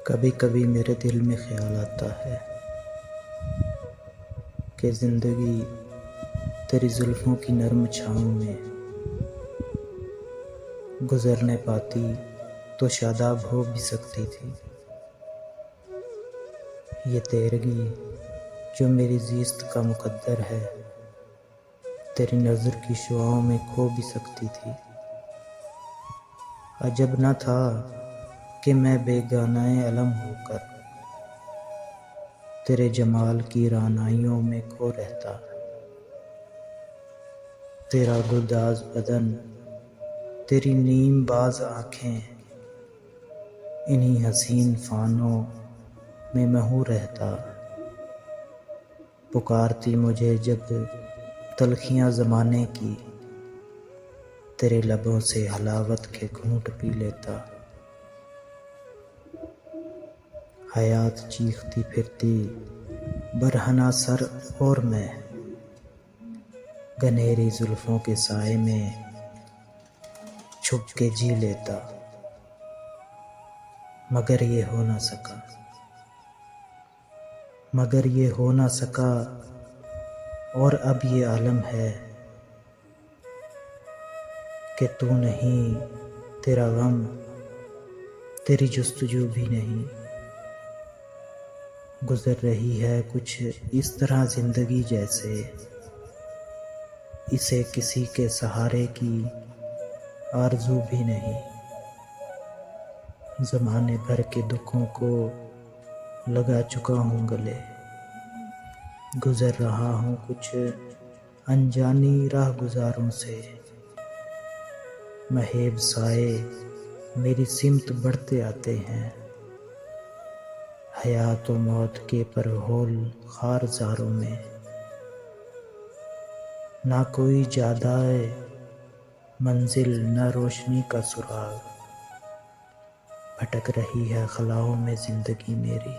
کبھی کبھی میرے دل میں خیال آتا ہے کہ زندگی تیری زلفوں کی نرم چھاؤں میں گزرنے پاتی تو شاداب ہو بھی سکتی تھی۔ یہ تیرگی جو میری زیست کا مقدر ہے تیری نظر کی شعاؤں میں کھو بھی سکتی تھی۔ عجب نہ تھا کہ میں بیگانہ علم ہو کر تیرے جمال کی رعنائیوں میں کھو رہتا۔ تیرا گلداز بدن، تیری نیم باز آنکھیں، انہی حسین فانوں میں محو رہتا۔ پکارتی مجھے جب تلخیاں زمانے کی، تیرے لبوں سے حلاوت کے گھونٹ پی لیتا۔ حیات چیختی پھرتی برہنہ سر اور میں گنہری زلفوں کے سائے میں چھپ کے جی لیتا۔ مگر یہ ہو نہ سکا اور اب یہ عالم ہے کہ تو نہیں، تیرا غم، تیری جستجو بھی نہیں۔ گزر رہی ہے کچھ اس طرح زندگی جیسے اسے کسی کے سہارے کی آرزو بھی نہیں۔ زمانے بھر کے دکھوں کو لگا چکا ہوں گلے، گزر رہا ہوں کچھ انجانی راہ گزاروں سے۔ مہیب سائے میری سمت بڑھتے آتے ہیں، حیات و موت کے پرہول خار زاروں میں۔ نہ کوئی جادۂ منزل، نہ روشنی کا سراغ، بھٹک رہی ہے خلاؤں میں زندگی میری۔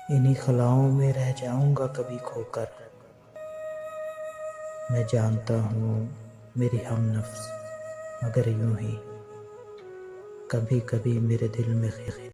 انہی خلاؤں میں رہ جاؤں گا کبھی کھو کر، میں جانتا ہوں میری ہم نفس، مگر یوں ہی کبھی کبھی میرے دل میں